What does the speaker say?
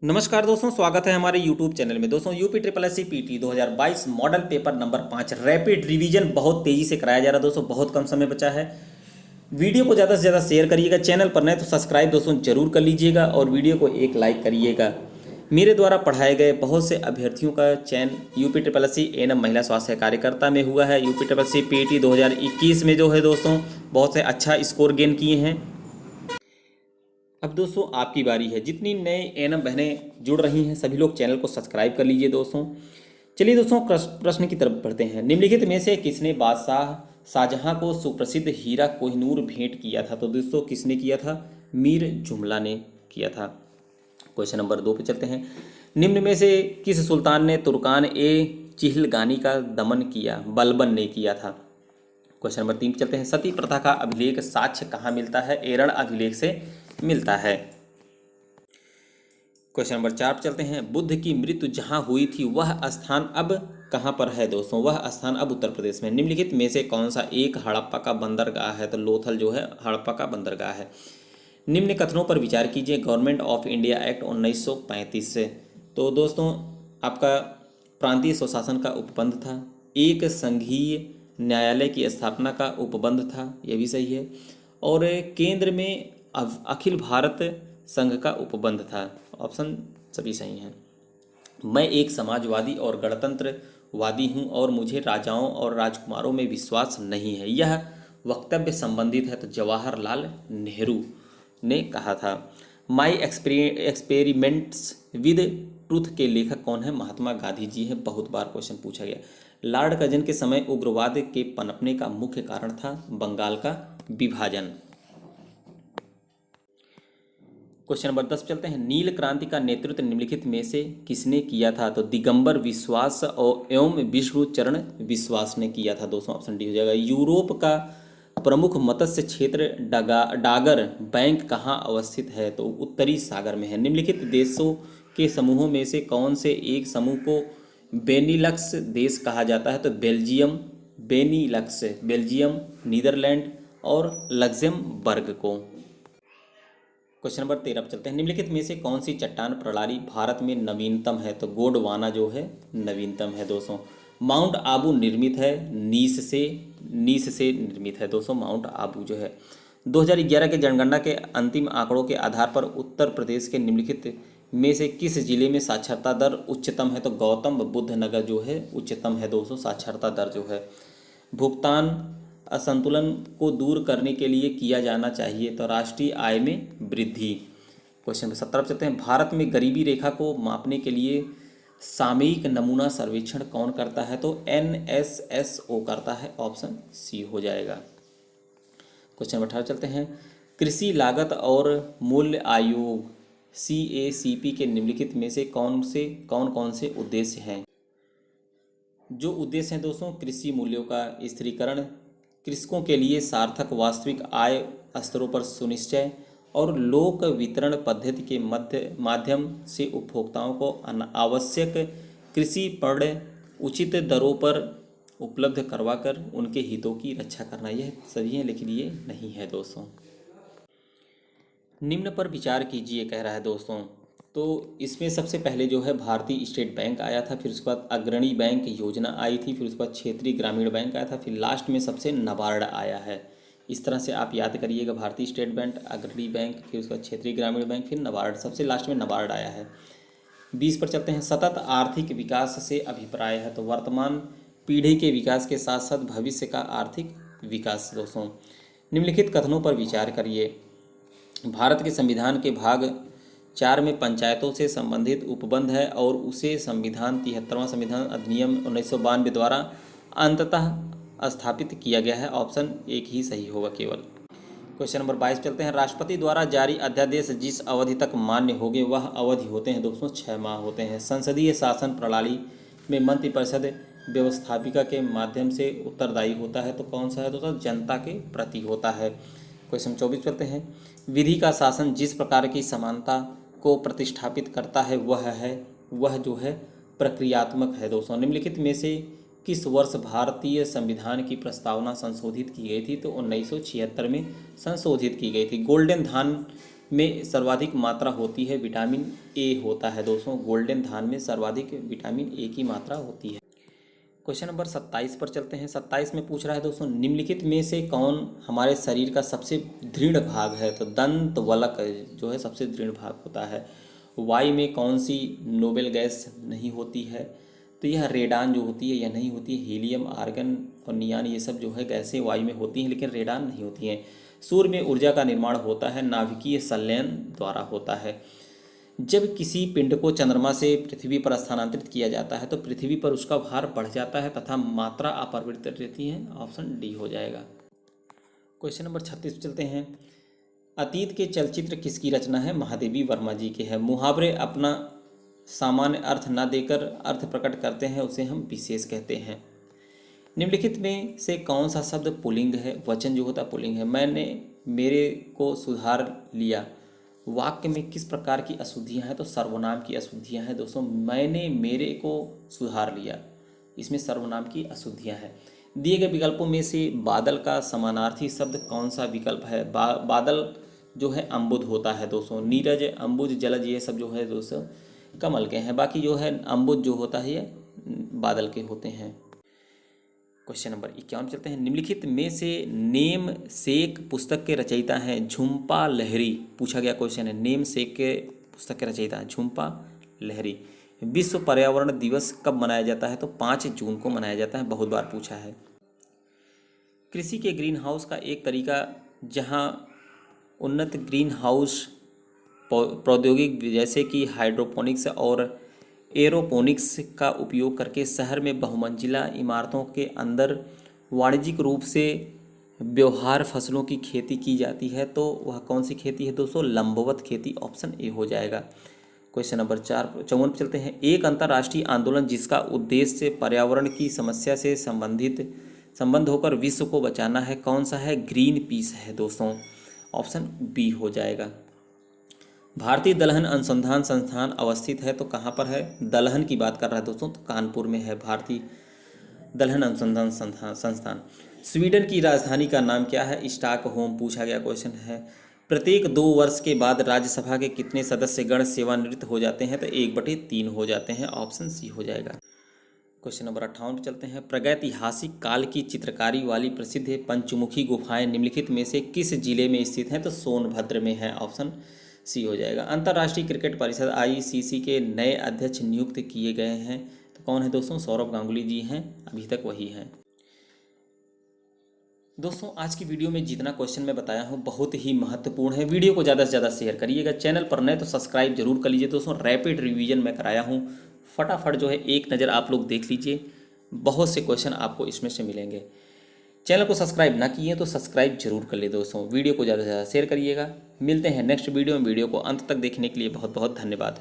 नमस्कार दोस्तों, स्वागत है हमारे YouTube चैनल में। दोस्तों UP triple S C PT 2022 model paper number 5 rapid revision बहुत तेज़ी से कराया जा रहा है। दोस्तों बहुत कम समय बचा है। वीडियो को ज़्यादा से ज़्यादा शेयर करिएगा। चैनल पर नए तो सब्सक्राइब दोस्तों जरूर कर लीजिएगा और वीडियो को एक लाइक करिएगा। मेरे द्वारा पढ़ाए गए बहुत से अभ्यर्थियों का चयन UP triple S C ANM महिला स्वास्थ्य कार्यकर्ता में हुआ है। UP triple S C PT 2021 में जो है दोस्तों बहुत से अच्छा स्कोर गेन किए हैं। अब दोस्तों आपकी बारी है। जितनी नए एएनएम बहनें जुड़ रही हैं सभी लोग चैनल को सब्सक्राइब कर लीजिए दोस्तों। चलिए दोस्तों प्रश्न की तरफ बढ़ते हैं। निम्नलिखित में से किसने बादशाह शाहजहां को सुप्रसिद्ध हीरा कोहिनूर भेंट किया था? तो दोस्तों किसने किया था? मीर जुमला ने किया था। क्वेश्चन नंबर 2 पे चलते हैं। निम्न में से किस सुल्तान ने तुर्कान ए चिहलगानी का दमन किया? बलबन ने किया था। क्वेश्चन नंबर 3 पे चलते हैं। सती प्रथा का अभिलेख साक्ष्य कहाँ मिलता है? एरण अभिलेख से मिलता है। क्वेश्चन नंबर 4 पे चलते हैं। बुद्ध की मृत्यु जहाँ हुई थी वह स्थान अब कहाँ पर है? दोस्तों वह स्थान अब उत्तर प्रदेश में। निम्नलिखित में से कौन सा एक हड़प्पा का बंदरगाह है? तो लोथल जो है हड़प्पा का बंदरगाह है। निम्न कथनों पर विचार कीजिए। गवर्नमेंट ऑफ इंडिया एक्ट 1935 से। तो दोस्तों आपका प्रांतीय स्वशासन का उपबंध था। एक संघीय न्यायालय की स्थापना का उपबंध था, यह भी सही है। और केंद्र में अखिल भारत संघ का उपबंध था। ऑप्शन सभी सही हैं। मैं एक समाजवादी और गणतंत्रवादी हूं और मुझे राजाओं और राजकुमारों में विश्वास नहीं है, यह वक्तव्य संबंधित है तो जवाहरलाल नेहरू ने कहा था। माई एक्सपेरिमेंट्स विद ट्रूथ के लेखक कौन है? महात्मा गांधी जी हैं। बहुत बार क्वेश्चन पूछा गया। लॉर्ड कर्जन के समय उग्रवाद के पनपने का मुख्य कारण था बंगाल का विभाजन। क्वेश्चन नंबर 10 चलते हैं। नील क्रांति का नेतृत्व निम्नलिखित में से किसने किया था? तो दिगंबर विश्वास और एवं विष्णुचरण विश्वास ने किया था। दोस्तों ऑप्शन डी हो जाएगा। यूरोप का प्रमुख मत्स्य क्षेत्र डागर बैंक कहाँ अवस्थित है? तो उत्तरी सागर में है। निम्नलिखित देशों के समूहों में से कौन से एक समूह को बेनिलक्स देश कहा जाता है? तो बेल्जियम, बेनिलक्स बेल्जियम, नीदरलैंड और लग्जमबर्ग को। क्वेश्चन नंबर 13 पर चलते हैं। निम्नलिखित में से कौन सी चट्टान प्रणाली भारत में नवीनतम है? तो गोंडवाना जो है नवीनतम है दोस्तों। माउंट आबू निर्मित है नीस से निर्मित है दोस्तों माउंट आबू जो है। 2011 के जनगणना के अंतिम आंकड़ों के आधार पर उत्तर प्रदेश के निम्नलिखित में से किस जिले में साक्षरता दर उच्चतम है? तो गौतम बुद्ध नगर जो है उच्चतम है दोस्तों साक्षरता दर जो है। भुगतान असंतुलन को दूर करने के लिए किया जाना चाहिए तो राष्ट्रीय आय में वृद्धि। क्वेश्चन नंबर 17 चलते हैं। भारत में गरीबी रेखा को मापने के लिए सामयिक नमूना सर्वेक्षण कौन करता है? तो NSSO करता है। ऑप्शन सी हो जाएगा। क्वेश्चन नंबर 18 चलते हैं। कृषि लागत और मूल्य आयोग CACP के निम्नलिखित में से कौन कौन से उद्देश्य हैं? जो उद्देश्य हैं दोस्तों कृषि मूल्यों का स्थिरीकरण, कृषकों के लिए सार्थक वास्तविक आय स्तरों पर सुनिश्चय और लोक वितरण पद्धति के माध्यम से उपभोक्ताओं को आवश्यक कृषि पण्य उचित दरों पर उपलब्ध करवाकर उनके हितों की रक्षा करना। यह सभी है लेकिन ये नहीं है दोस्तों। निम्न पर विचार कीजिए कह रहा है दोस्तों। तो इसमें सबसे पहले जो है भारतीय स्टेट बैंक आया था, फिर उसके बाद अग्रणी बैंक योजना आई थी, फिर उसके बाद क्षेत्रीय ग्रामीण बैंक आया था, फिर लास्ट में सबसे नाबार्ड आया है। इस तरह से आप याद करिएगा। भारतीय स्टेट बैंक, अग्रणी बैंक, फिर उसके बाद क्षेत्रीय ग्रामीण बैंक, फिर नाबार्ड, सबसे लास्ट में नाबार्ड आया है। 20 पर चलते हैं। सतत आर्थिक विकास से अभिप्राय है? तो वर्तमान पीढ़ी के विकास के साथ साथ भविष्य का आर्थिक विकास दोस्तों। निम्नलिखित कथनों पर विचार करिए। भारत के संविधान के भाग 4 में पंचायतों से संबंधित उपबंध है और उसे संविधान 73वां संविधान अधिनियम 1992 द्वारा अंततः स्थापित किया गया है। ऑप्शन एक ही सही होगा केवल। क्वेश्चन नंबर 22 चलते हैं। राष्ट्रपति द्वारा जारी अध्यादेश जिस अवधि तक मान्य होंगे वह अवधि होते हैं दोस्तों 6 माह होते हैं। संसदीय शासन प्रणाली में मंत्रिपरिषद व्यवस्थापिका के माध्यम से उत्तरदायी होता है तो कौन सा है दोस्तों? जनता के प्रति होता है। क्वेश्चन 24 चलते हैं। विधि का शासन जिस प्रकार की समानता को प्रतिष्ठापित करता है वह जो है प्रक्रियात्मक है दोस्तों। निम्नलिखित में से किस वर्ष भारतीय संविधान की प्रस्तावना संशोधित की गई थी? तो 1976 में संशोधित की गई थी। गोल्डन दान में सर्वाधिक मात्रा होती है? विटामिन ए होता है दोस्तों। गोल्डन धान में सर्वाधिक विटामिन ए की मात्रा होती है। क्वेश्चन नंबर 27 पर चलते हैं। 27 में पूछ रहा है दोस्तों, निम्नलिखित में से कौन हमारे शरीर का सबसे दृढ़ भाग है? तो दंत वलक जो है सबसे दृढ़ भाग होता है। वायु में कौन सी नोबेल गैस नहीं होती है? तो यह रेडान जो होती है यह नहीं होती है। हीलियम, आर्गन और नियान ये सब जो है गैसें वायु में होती हैं, लेकिन रेडान नहीं होती हैं। सूर्य में ऊर्जा का निर्माण होता है, नाभिकीय संलयन द्वारा होता है। जब किसी पिंड को चंद्रमा से पृथ्वी पर स्थानांतरित किया जाता है तो पृथ्वी पर उसका भार बढ़ जाता है तथा मात्रा अपरिवर्तित रहती है। ऑप्शन डी हो जाएगा। क्वेश्चन नंबर 36 पे चलते हैं। अतीत के चलचित्र किसकी रचना है? महादेवी वर्मा जी के है। मुहावरे अपना सामान्य अर्थ न देकर अर्थ प्रकट करते हैं, उसे हम विशेष कहते हैं। निम्नलिखित में से कौन सा शब्द पुल्लिंग है? वचन जो होता है पुल्लिंग है। मैंने मेरे को सुधार लिया, वाक्य में किस प्रकार की अशुद्धियाँ हैं? तो सर्वनाम की अशुद्धियाँ हैं दोस्तों। मैंने मेरे को सुधार लिया, इसमें सर्वनाम की अशुद्धियाँ हैं। दिए गए विकल्पों में से बादल का समानार्थी शब्द कौन सा विकल्प है? बादल जो है अम्बुद होता है दोस्तों। नीरज, अम्बुज, जलज ये सब जो है दोस्तों कमल के हैं। बाकी जो है अम्बुज जो होता है ये बादल के होते हैं। क्वेश्चन नंबर 51 चलते हैं। निम्नलिखित में से नेम सेक पुस्तक के रचयिता हैं झुम्पा लहरी। पूछा गया क्वेश्चन है, नेम सेक के पुस्तक के रचयिता हैं झुम्पा लहरी। विश्व पर्यावरण दिवस कब मनाया जाता है? तो 5 जून को मनाया जाता है, बहुत बार पूछा है। कृषि के ग्रीन हाउस का एक तरीका जहां उन्नत ग्रीन हाउस प्रौद्योगिकी जैसे कि हाइड्रोपोनिक्स और एरोपोनिक्स का उपयोग करके शहर में बहुमंजिला इमारतों के अंदर वाणिज्यिक रूप से व्यवहार फसलों की खेती की जाती है, तो वह कौन सी खेती है दोस्तों? लंबवत खेती। ऑप्शन ए हो जाएगा। क्वेश्चन नंबर 54 पे चलते हैं। एक अंतर्राष्ट्रीय आंदोलन जिसका उद्देश्य पर्यावरण की समस्या से संबंध होकर विश्व को बचाना है, कौन सा है? ग्रीन पीस है दोस्तों। ऑप्शन बी हो जाएगा। भारतीय दलहन अनुसंधान संस्थान अवस्थित है तो कहाँ पर है? दलहन की बात कर रहा है दोस्तों, तो कानपुर में है भारतीय दलहन अनुसंधान संस्थान। स्वीडन की राजधानी का नाम क्या है? स्टॉकहोम पूछा गया क्वेश्चन है। प्रत्येक 2 वर्ष के बाद राज्यसभा के कितने सदस्यगण सेवानिवृत्त हो जाते हैं? तो 1/3 हो जाते हैं। ऑप्शन सी हो जाएगा। क्वेश्चन नंबर 58 पे चलते हैं। प्रागैतिहासिक काल की चित्रकारी वाली प्रसिद्ध पंचमुखी गुफाएं निम्नलिखित में से किस जिले में स्थित हैं? तो सोनभद्र में है। ऑप्शन सी हो जाएगा। अंतर्राष्ट्रीय क्रिकेट परिषद ICC के नए अध्यक्ष नियुक्त किए गए हैं, तो कौन है दोस्तों? सौरभ गांगुली जी हैं, अभी तक वही हैं। दोस्तों आज की वीडियो में जितना क्वेश्चन मैं बताया हूँ बहुत ही महत्वपूर्ण है। वीडियो को ज़्यादा से ज़्यादा शेयर करिएगा। चैनल पर नए तो सब्सक्राइब जरूर कर लीजिए दोस्तों। रैपिड रिवीजन मैं कराया हूँ, फटाफट जो है एक नज़र आप लोग देख लीजिए, बहुत से क्वेश्चन आपको इसमें से मिलेंगे। चैनल को सब्सक्राइब ना किए तो सब्सक्राइब जरूर कर ले दोस्तों। वीडियो को ज़्यादा से ज़्यादा शेयर करिएगा। मिलते हैं नेक्स्ट वीडियो में। वीडियो को अंत तक देखने के लिए बहुत बहुत धन्यवाद।